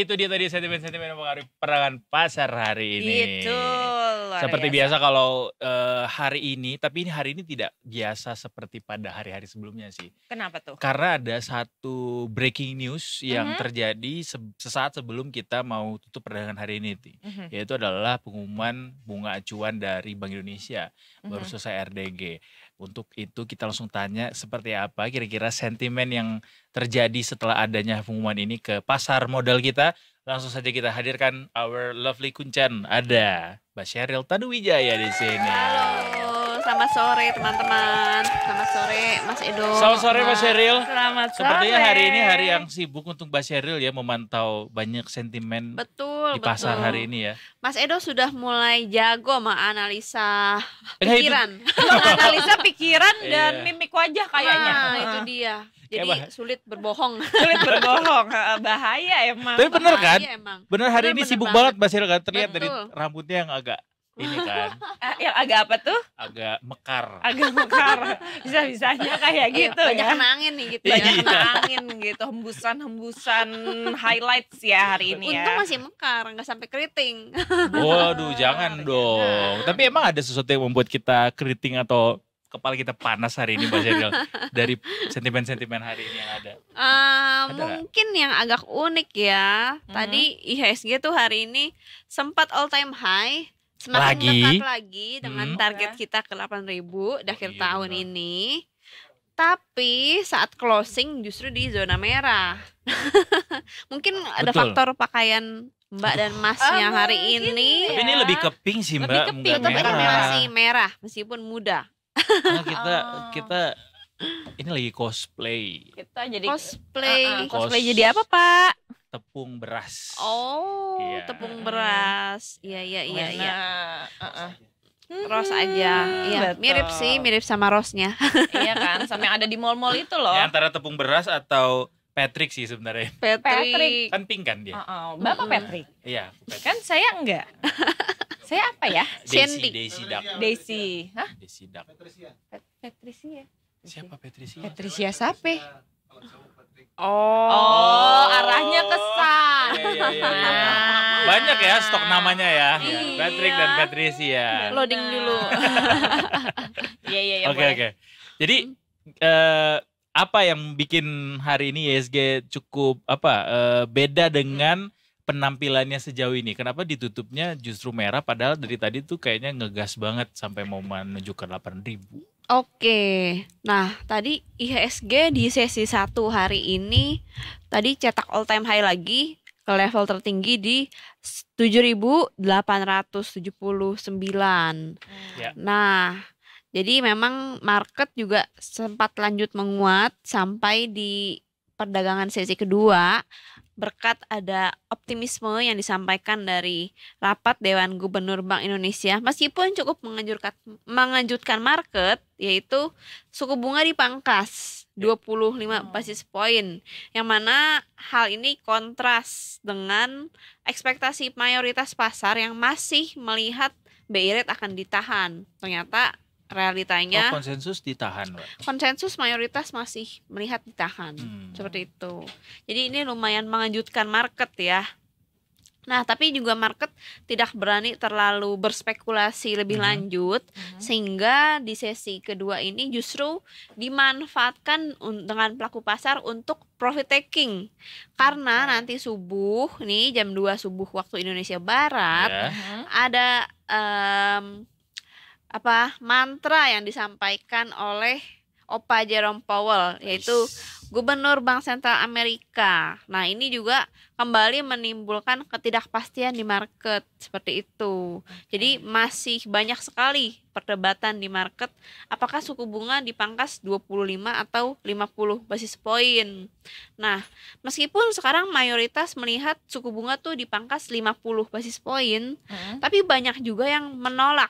Itu dia tadi sentimen-sentimen yang mempengaruhi perdagangan pasar hari ini. Gitu. Seperti biasa kalau hari ini, tapi hari ini tidak biasa seperti pada hari-hari sebelumnya sih. Kenapa tuh? Karena ada satu breaking news yang terjadi sesaat sebelum kita mau tutup perdagangan hari ini, yaitu adalah pengumuman bunga acuan dari Bank Indonesia baru selesai RDG. Untuk itu kita langsung tanya seperti apa kira-kira sentimen yang terjadi setelah adanya pengumuman ini ke pasar modal kita. Langsung saja kita hadirkan our lovely Kuncan. Ada Mbak Sheryl Tanuwijaya di sini. Halo, selamat sore teman-teman. Selamat sore Mas Edo. Selamat sore Mbak Sheryl. Selamat sore. Sepertinya hari ini hari yang sibuk untuk Mbak Sheryl ya, memantau banyak sentimen Betul, di pasar betul. hari ini ya. Mas Edo sudah mulai jago menganalisa Enggak, pikiran. Menganalisa pikiran dan Iya. mimik wajah kayaknya. Nah, itu dia. Jadi sulit berbohong. Sulit berbohong, bahaya emang. Tapi bener kan? Bahaya emang. Bener hari ini Bener sibuk banget. banget Mbak Sheryl kan, terlihat dari Betul. rambutnya yang agak ini kan, Yang agak apa tuh? agak mekar. Agak mekar. Bisa-bisanya kayak gitu Banyak ya. kena angin nih gitu Banyak ya. kena angin gitu, hembusan-hembusan highlights ya hari ini ya. Untung masih mekar, nggak sampai keriting. Waduh, jangan dong. Tapi emang ada sesuatu yang membuat kita keriting atau kepala kita panas hari ini Mbak Sheryl dari sentimen-sentimen hari ini yang ada? Ada nggak? Mungkin yang agak unik ya. Tadi IHSG tuh hari ini sempat all time high. Semakin Lagi? dekat lagi dengan Hmm. target kita ke 8.000 di akhir iya, tahun benar. ini. Tapi saat closing justru di zona merah. Mungkin ada Betul. faktor pakaian Mbak dan Masnya hari mungkin ini. Tapi ini Iya. lebih ke pink sih Lebih Mbak, ke enggak pink, Tetap ini merah. masih merah meskipun muda. Karena kita Oh. kita ini lagi cosplay Kita jadi Cosplay. cosplay jadi apa, Pak? tepung beras. Oh, Iya. tepung beras. Iya, iya, iya, iya. Ros Hmm, aja. Iya, betul. mirip sih, mirip sama rosnya. Iya kan, sama yang ada di mall-mall itu loh. Ya, antara tepung beras atau Patrick sih sebenarnya. Patrick. Kan pink kan dia. Bapak Patrick. Iya, Patrick. Kan saya enggak. Saya apa ya? Sandy. Daisy Duck. Daisy. Hah? Daisy Duck. Patricia. Siapa Patricia? Patricia siapa? Oh, Oh, arahnya ke sana. Iya, iya, iya. Nah. Banyak ya stok namanya ya. Iya. Patrick dan Patricia. loading dulu. Iya, iya, iya. Oke, oke. Jadi apa yang bikin hari ini IHSG cukup beda dengan penampilannya sejauh ini? Kenapa ditutupnya justru merah padahal dari tadi tuh kayaknya ngegas banget sampai mau menunjukkan 8.000. Oke. Nah, tadi IHSG di sesi 1 hari ini tadi cetak all time high lagi ke level tertinggi di 7.879. Ya. Nah, jadi memang market juga sempat lanjut menguat sampai di perdagangan sesi kedua berkat ada optimisme yang disampaikan dari rapat Dewan Gubernur Bank Indonesia meskipun cukup mengejutkan market, yaitu suku bunga dipangkas 25 basis point, yang mana hal ini kontras dengan ekspektasi mayoritas pasar yang masih melihat BI rate akan ditahan. Ternyata realitanya konsensus ditahan, Mbak. konsensus mayoritas masih melihat ditahan. Seperti itu. Jadi ini lumayan mengejutkan market ya. Nah, tapi juga market tidak berani terlalu berspekulasi lebih lanjut, sehingga di sesi kedua ini justru dimanfaatkan dengan pelaku pasar untuk profit taking. Karena nanti subuh nih jam 2 subuh waktu Indonesia Barat Ya. ada mantra yang disampaikan oleh Opa Jerome Powell, yaitu Gubernur Bank Sentral Amerika. Nah, ini juga kembali menimbulkan ketidakpastian di market seperti itu. Jadi masih banyak sekali perdebatan di market apakah suku bunga dipangkas 25 atau 50 basis point. Nah, meskipun sekarang mayoritas melihat suku bunga tuh dipangkas 50 basis point, tapi banyak juga yang menolak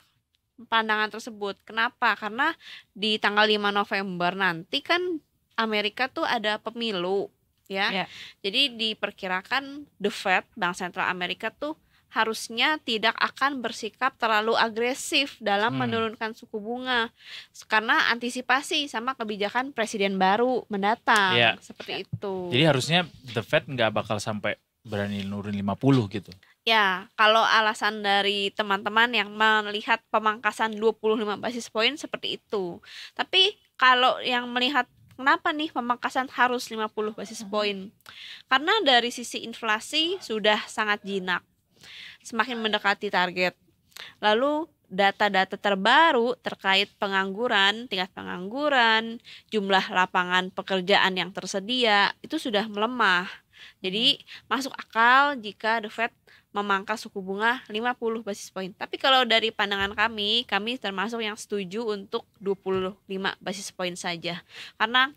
pandangan tersebut. Kenapa? Karena di tanggal 5 November nanti kan Amerika tuh ada pemilu ya. Ya. Jadi diperkirakan The Fed, Bank Sentral Amerika tuh harusnya tidak akan bersikap terlalu agresif dalam menurunkan suku bunga karena antisipasi sama kebijakan presiden baru mendatang. Ya. Seperti itu. Jadi harusnya The Fed nggak bakal sampai berani nurun 50 gitu. Ya, kalau alasan dari teman-teman yang melihat pemangkasan 25 basis poin seperti itu. Tapi kalau yang melihat kenapa nih pemangkasan harus 50 basis poin? Karena dari sisi inflasi sudah sangat jinak, semakin mendekati target. Lalu data-data terbaru terkait pengangguran, tingkat pengangguran, jumlah lapangan pekerjaan yang tersedia itu sudah melemah. Jadi masuk akal jika The Fed memangkas suku bunga 50 basis poin. Tapi kalau dari pandangan kami termasuk yang setuju untuk 25 basis poin saja. Karena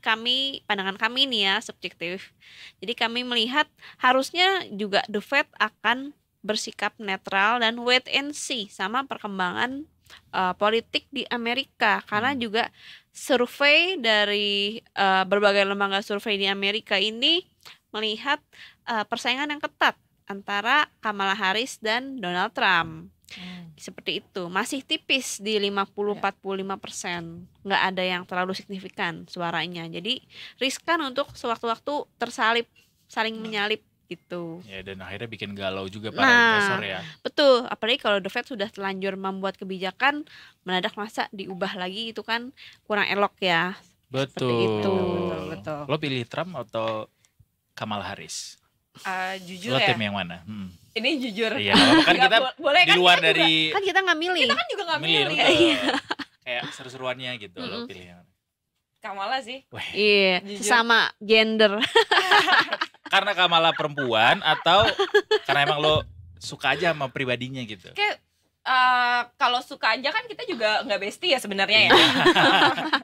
pandangan kami nih ya subjektif. Jadi kami melihat harusnya juga The Fed akan bersikap netral dan wait and see sama perkembangan politik di Amerika. Karena juga survei dari berbagai lembaga survei di Amerika ini melihat persaingan yang ketat antara Kamala Harris dan Donald Trump. Seperti itu, masih tipis di 50-45%. Nggak ada yang terlalu signifikan suaranya. Jadi riskan untuk sewaktu-waktu saling menyalip gitu. Ya, dan akhirnya bikin galau juga para investor ya. Betul, apalagi kalau The Fed sudah telanjur membuat kebijakan, mendadak masa diubah lagi, itu kan kurang elok ya. Betul. itu. Betul. Lo pilih Trump atau Kamala Harris? Jujur Lo ya, tim yang mana? ini jujur. Iya, kan kita boleh di kan, luar kita dari Kan kita nggak milih. kita kan juga nggak milih. kayak seru-seruannya gitu. Lo pilih yang mana? Kamala sih. Wah, Iya, Jujur. sama gender. karena Kamala perempuan atau karena emang lo suka aja sama pribadinya gitu? Kayak kalau suka aja kan kita juga nggak bestie ya sebenarnya ya.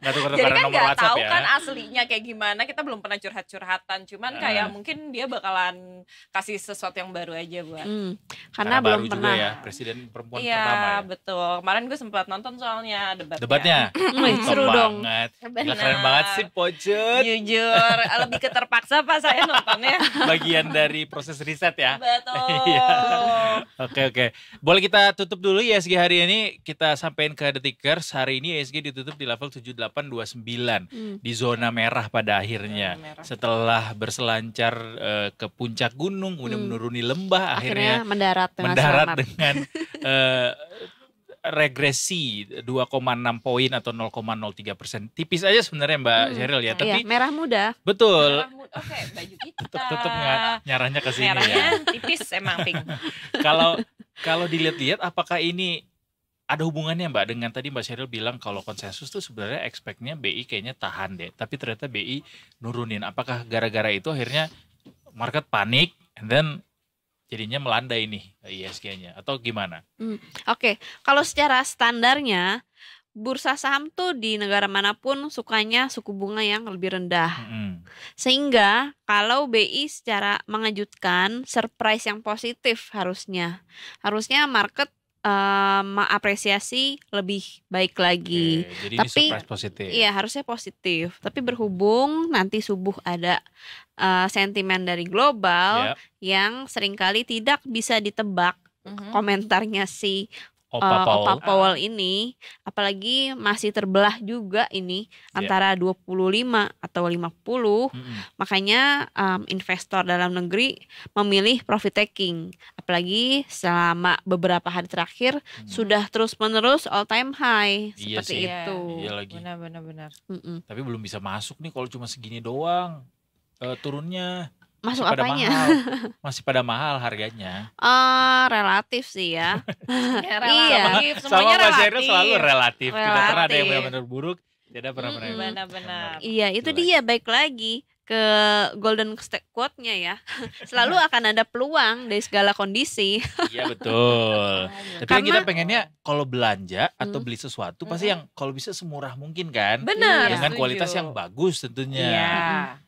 Nggak tuker Jadi kan nomor nggak WhatsApp tahu ya. kan aslinya kayak gimana, kita belum pernah curhat-curhatan. Cuman kayak mungkin dia bakalan kasih sesuatu yang baru aja buat. Karena baru belum juga pernah. ya presiden perempuan Iya pertama ya. betul. Kemarin gue sempat nonton soalnya Debatnya Wih, seru Top dong. banget. Bener. Gila, keren banget sih Pocut. Jujur, lebih keterpaksa pas saya nontonnya. Bagian dari proses riset ya. Betul. Iya. Oke. Boleh kita tutup dulu ISG hari ini. Kita sampein ke Detikers. Hari ini ISG ditutup di level 7829 di zona merah pada akhirnya. Zona merah. Setelah berselancar ke puncak gunung, kemudian menuruni lembah, akhirnya mendarat dengan mendarat selamat. dengan regresi 2,6 poin atau 0,03%. Tipis aja sebenarnya Mbak Sheryl ya, Iya, tapi merah muda. betul. Oke, baju kita. Tetap nyarahnya ke sini Merahnya ya. tipis emang pink. Kalau dilihat-lihat apakah ini ada hubungannya Mbak dengan tadi Mbak Sheryl bilang kalau konsensus tuh sebenarnya expect-nya BI kayaknya tahan deh, tapi ternyata BI nurunin. Apakah gara-gara itu akhirnya market panik and then jadinya melandai nih ISG-nya atau gimana? Oke, kalau secara standarnya bursa saham tuh di negara manapun sukanya suku bunga yang lebih rendah. Sehingga kalau BI secara mengejutkan, surprise yang positif harusnya market mengapresiasi lebih baik lagi. Oke, jadi Tapi ini surprise positif. iya harusnya positif. Tapi berhubung nanti subuh ada sentimen dari global Yap. yang seringkali tidak bisa ditebak komentarnya si Opa Opa Powell. Powell ini, apalagi masih terbelah juga ini antara 25 atau 50. Makanya investor dalam negeri memilih profit taking. Apalagi selama beberapa hari terakhir sudah terus-menerus all time high Iya seperti sih. itu. Iya lagi. Benar. Tapi belum bisa masuk nih kalau cuma segini doang. Turunnya Masuk masih pada apanya? mahal. Masih pada mahal harganya. Relatif sih ya. Relatif, Sama semuanya Mbak Sheryl relatif. selalu relatif. Tidak pernah ada yang Relatif. benar-benar buruk. Tidak pernah yang Benar-benar. Iya, itu Jelek. dia baik lagi ke golden quote-nya ya. Selalu akan ada peluang dari segala kondisi. Iya betul. Tapi kan kita Karena- pengennya kalau belanja atau beli sesuatu pasti yang kalau bisa semurah mungkin kan. Benar. Dengan setuju. kualitas yang bagus tentunya. Iya.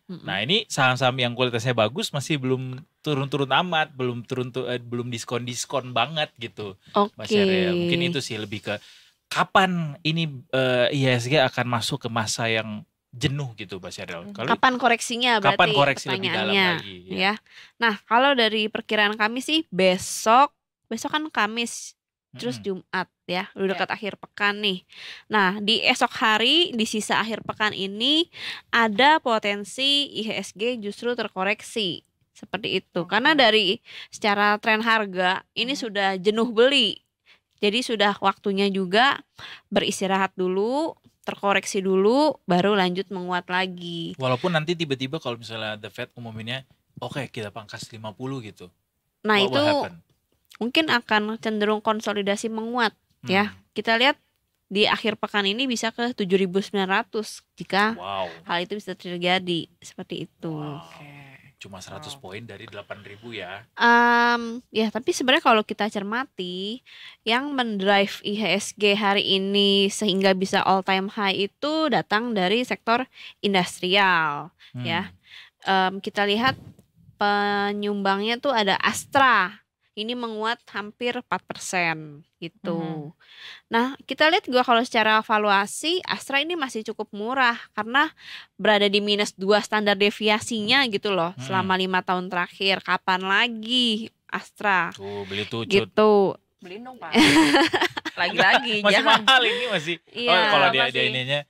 Nah ini saham-saham yang kualitasnya bagus masih belum turun-turun amat, belum diskon-diskon banget gitu, Mbak Oke. Sheryl. Mungkin itu sih lebih ke kapan ini IHSG akan masuk ke masa yang jenuh gitu, Mbak Sheryl. Kalau Kapan koreksinya berarti kapan koreksi lebih dalam pertanyaannya, lagi? ya. Nah, kalau dari perkiraan kami sih besok kan Kamis, terus Jumat ya, udah dekat akhir pekan nih. Nah, di esok hari, di sisa akhir pekan ini ada potensi IHSG justru terkoreksi seperti itu. Oke. Karena dari secara tren harga ini sudah jenuh beli. Jadi sudah waktunya juga beristirahat dulu, terkoreksi dulu, baru lanjut menguat lagi. Walaupun nanti tiba-tiba kalau misalnya The Fed umuminnya oke kita pangkas 50 gitu. Nah What itu will happen? mungkin akan cenderung konsolidasi menguat ya. Kita lihat di akhir pekan ini bisa ke 7.900 jika Wow. hal itu bisa terjadi seperti itu. Wow. Oke. Cuma 100 poin dari 8.000 ya. Ya tapi sebenarnya kalau kita cermati yang mendrive IHSG hari ini sehingga bisa all time high itu datang dari sektor industrial ya. Kita lihat penyumbangnya tuh ada Astra. Ini menguat hampir 4% gitu. Nah, kita lihat juga kalau secara valuasi Astra ini masih cukup murah karena berada di -2 standar deviasinya gitu loh selama 5 tahun terakhir. Kapan lagi Astra? Tuh beli tuh Cut. Gitu. Beliin dong Pak. Lagi-lagi Masih jangan. mahal ini masih. Iya. Kalau dia Masih. ininya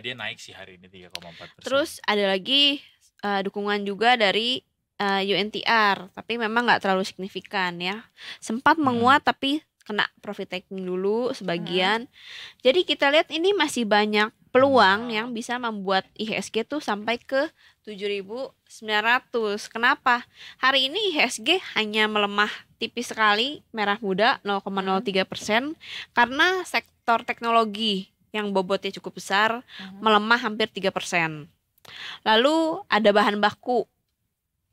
dia naik sih hari ini 3,4%. Terus ada lagi dukungan juga dari UNTR, tapi memang nggak terlalu signifikan ya. Sempat menguat tapi kena profit taking dulu sebagian. Jadi kita lihat ini masih banyak peluang yang bisa membuat IHSG tuh sampai ke 7.900. Kenapa? Hari ini IHSG hanya melemah tipis sekali, merah muda 0,03% karena sektor teknologi yang bobotnya cukup besar melemah hampir 3%. Lalu ada bahan baku,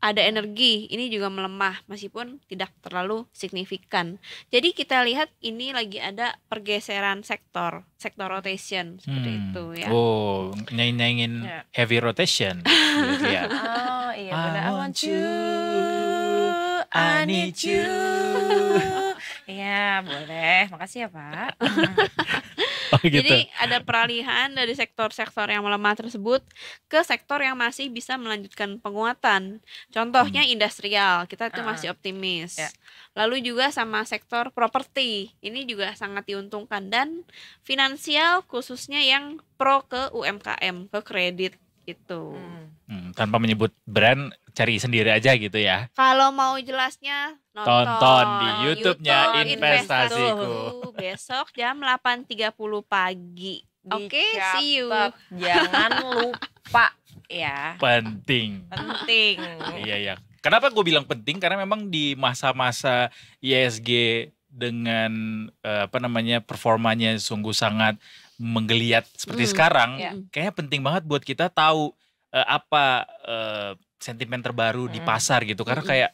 ada energi, ini juga melemah meskipun tidak terlalu signifikan. Jadi kita lihat ini lagi ada pergeseran sektor rotation seperti itu ya. Oh, nyanyi-nyanyiin Ya. heavy rotation. Lihat. Oh iya benar. I want you, I need you. Iya boleh. Makasih ya Pak. Oh gitu. Jadi ada peralihan dari sektor-sektor yang melemah tersebut ke sektor yang masih bisa melanjutkan penguatan. Contohnya industrial, kita itu masih optimis. Ya. Lalu juga sama sektor properti, ini juga sangat diuntungkan. Dan finansial khususnya yang pro ke UMKM, ke kredit gitu. Tanpa menyebut brand, cari sendiri aja gitu ya. Kalau mau jelasnya Tonton di YouTube-nya YouTube Investasiku. besok jam 8.30 pagi. Oke, see you. Dicatat, jangan lupa ya. Penting. Penting. Iya ya. Kenapa gue bilang penting? Karena memang di masa-masa ISG dengan performanya sungguh sangat menggeliat seperti sekarang, Ya. kayaknya penting banget buat kita tahu apa sentimen terbaru di pasar gitu. Karena kayak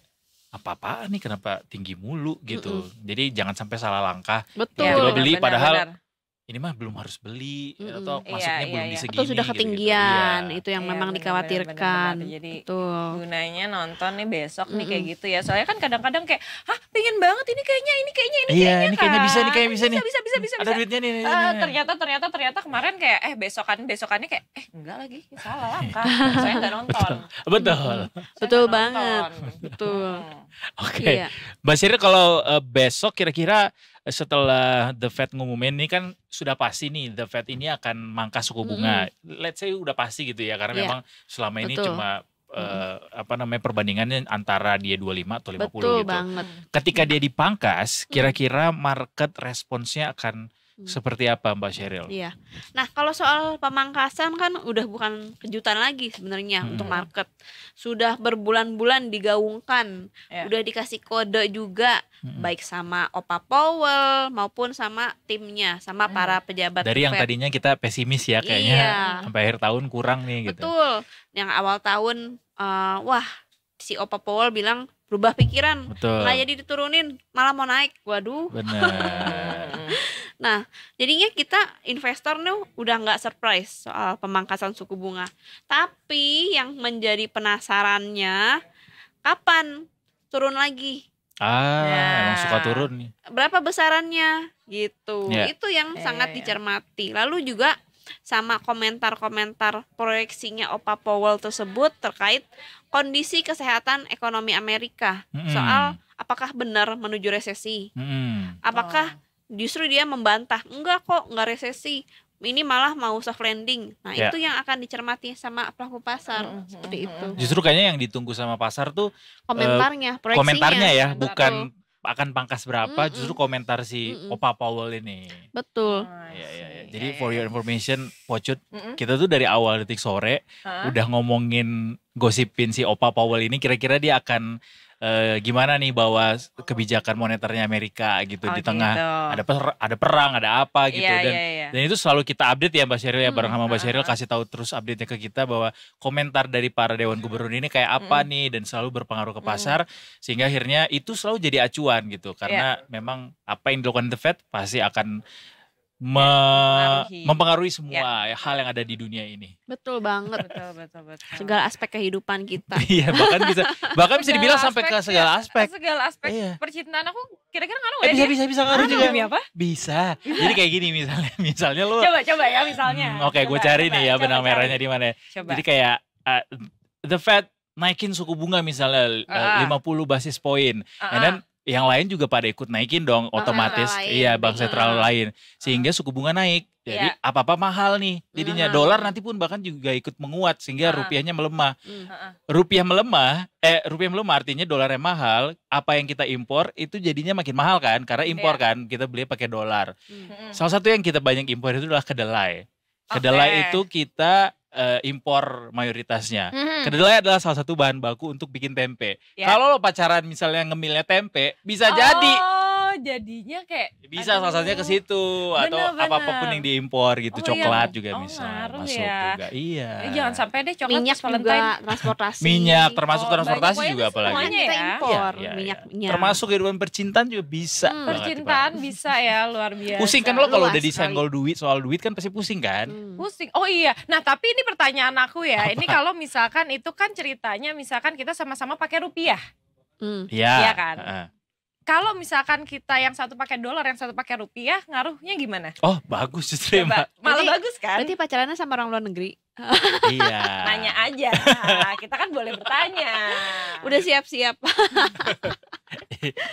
apa-apaan nih kenapa tinggi mulu gitu. Jadi jangan sampai salah langkah. Betul. Ya, Tiba-tiba benar, beli benar, padahal benar. ini mah belum harus beli atau Iya, masuknya iya, belum iya. di segini. Atau sudah gitu-gitu. ketinggian, Iya. itu yang Iya, memang benar, dikhawatirkan. benar. Jadi Betul. gunanya nonton nih besok nih kayak gitu ya. Soalnya kan kadang-kadang kayak, hah pengen banget ini kayaknya Iya, ini kayaknya bisa nih, kan. kayak bisa nih. Bisa. Ada duitnya nih. Ternyata kemarin kayak besokannya kayak enggak lagi salah langkah. Saya nggak nonton. Betul. Betul Saya nggak banget. nonton. Betul. Oke. Iya. Mbak Siri kalau besok kira-kira setelah The Fed ngumumin ini kan sudah pasti nih The Fed ini akan mangkas suku bunga. Let's say udah pasti gitu ya karena Iya. memang selama ini Betul. cuma perbandingannya antara dia 25 atau 50 Betul gitu. banget. Ketika dia dipangkas, kira-kira market responsnya akan seperti apa Mbak Sheryl? Iya. Nah, kalau soal pemangkasan kan udah bukan kejutan lagi sebenarnya untuk market. Sudah berbulan-bulan digaungkan, Ya. udah dikasih kode juga baik sama Opa Powell maupun sama timnya, sama para pejabat Dari yang Fed. tadinya kita pesimis ya kayaknya Iya. sampai akhir tahun kurang nih gitu. Betul. Yang awal tahun wah si Opa Powell bilang berubah pikiran, Betul. nggak jadi diturunin, malah mau naik. Waduh. Benar. Nah, jadinya kita investor nih udah nggak surprise soal pemangkasan suku bunga. Tapi yang menjadi penasarannya kapan turun lagi? Emang suka turun nih. Berapa besarannya? Gitu. Ya. Itu yang Ya, sangat ya, ya. dicermati. Lalu juga sama komentar-komentar proyeksinya Opa Powell tersebut terkait kondisi kesehatan ekonomi Amerika. Soal apakah benar menuju resesi? Apakah justru dia membantah, enggak kok, enggak resesi, ini malah mau soft landing. Nah, Ya. itu yang akan dicermati sama pelaku pasar. Seperti itu. Justru kayaknya yang ditunggu sama pasar tuh Komentarnya, proyeksinya. komentarnya ya, Betul. bukan akan pangkas berapa, Mm-mm. justru komentar si Mm-mm. Opa Powell ini. Betul. Iya, iya, iya. Jadi for your information, Pocut, Mm-mm. kita tuh dari awal Detik Sore Hah? udah ngomongin, gosipin si Opa Powell ini kira-kira dia akan gimana nih bawa kebijakan moneternya Amerika gitu di tengah ada perang, ada apa gitu, Iya, dan iya, iya. dan itu selalu kita update ya Mbak Sheryl ya, bareng sama Mbak Sheryl uh-uh. kasih tahu terus update-nya ke kita bahwa komentar dari para dewan gubernur ini kayak apa nih, dan selalu berpengaruh ke pasar, sehingga akhirnya itu selalu jadi acuan gitu, karena memang apa yang dilakukan The Fed pasti akan mempengaruhi semua hal yang ada di dunia ini. Betul banget. Betul. Segala aspek kehidupan kita. Iya, bahkan bisa dibilang sampai ke segala aspek. Segala aspek Iya. percintaan aku kira-kira ngaruh nggak dia? Bisa ngaruh Ngaruh juga. demi apa? Bisa. Jadi kayak gini misalnya lu. Coba ya misalnya. Oke, gue cari nih ya benang merahnya di mana. Coba. Jadi kayak The Fed naikin suku bunga misalnya 50 basis poin. Dan yang lain juga pada ikut naikin dong otomatis. Iya, bank sentral lain. Sehingga suku bunga naik. Jadi apa-apa mahal nih. Jadinya dolar nanti pun bahkan juga ikut menguat sehingga rupiahnya melemah. Rupiah melemah artinya dolarnya mahal, apa yang kita impor itu jadinya makin mahal kan, karena impor kan, kita beli pakai dolar. Salah satu yang kita banyak impor itu adalah kedelai. Kedelai itu kita impor mayoritasnya. Kedelai adalah salah satu bahan baku untuk bikin tempe. Kalau lo pacaran misalnya ngemilnya tempe, bisa jadi. Jadinya kayak Bisa salah satunya ke situ, atau apapun yang diimpor gitu, coklat juga bisa masuk juga. Iya. Jangan sampai deh coklat minyak juga, transportasi. Minyak termasuk transportasi juga apalagi. Semuanya kita impor minyaknya. Termasuk kehidupan percintaan juga bisa. Percintaan bisa ya, luar biasa. Pusing kan lo kalau udah disenggol duit, soal duit kan pasti pusing kan? Pusing. Oh iya. Nah, tapi ini pertanyaan aku ya. Ini kalau misalkan itu kan ceritanya misalkan kita sama-sama pakai rupiah. Iya kan? Kalau misalkan kita yang satu pakai dolar, yang satu pakai rupiah, ngaruhnya gimana? Oh, bagus justru ya, Mbak. Malah bagus kan? Berarti pacarannya sama orang luar negeri. Iya. Nanya aja. Kita kan boleh bertanya. Udah siap-siap.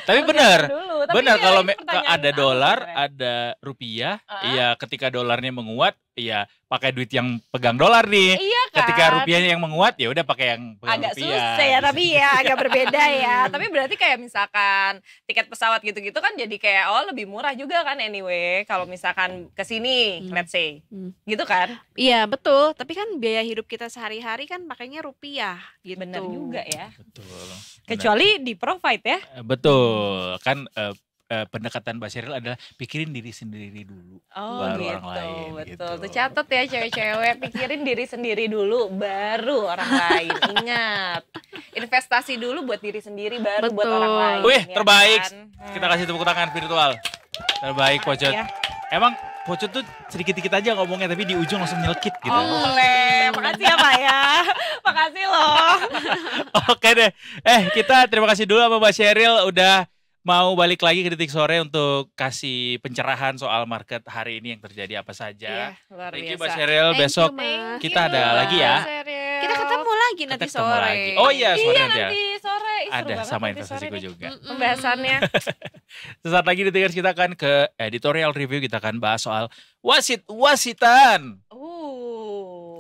Tapi benar. Benar kalau ada aku dolar, sebenarnya. ada rupiah, iya ketika dolarnya menguat, iya pakai duit yang pegang dolar nih. Iya kan? Ketika rupiahnya yang menguat, ya udah pakai yang pegang agak rupiah. susah ya, tapi ya agak berbeda ya. Tapi berarti kayak misalkan tiket pesawat gitu-gitu kan jadi kayak lebih murah juga kan anyway. Kalau misalkan ke sini, let's say. Gitu kan? Iya, betul. Tapi kan biaya hidup kita sehari-hari kan pakainya rupiah gitu. Bener juga ya. Betul. Kecuali di provide ya. Betul. Kan pendekatan Mbak Sheryl adalah pikirin diri sendiri dulu, baru gitu, orang lain. Betul. Gitu. Tuh catat ya cewek-cewek, pikirin diri sendiri dulu, baru orang lain. Ingat, investasi dulu buat diri sendiri, baru buat orang lain. Wih, ya terbaik. kan? Kita kasih tepuk tangan virtual. Terbaik, Pocut. Ya. Emang Pocut tuh sedikit-sedikit aja ngomongnya, tapi di ujung langsung nyelkit gitu. Boleh, makasih ya Pak ya. Makasih loh. Oke deh. Kita terima kasih dulu sama Mbak Sheryl udah mau balik lagi ke Detik Sore untuk kasih pencerahan soal market hari ini yang terjadi apa saja. Iya, luar Thank you biasa. Mbak Sheryl. Besok kita ada lagi ya. Kita ketemu lagi nanti Kita ketemu sore. lagi. Oh iya, sore nanti ya. Nanti sore. Ih, seru Ada banget sama nanti investasiku sore nih. juga. Pembahasannya. Sesaat lagi Detikers kita akan ke editorial review, kita akan bahas soal wasit-wasitan.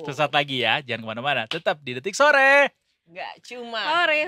Sesaat lagi ya, jangan kemana-mana, tetap di Detik Sore. Gak cuma Hore.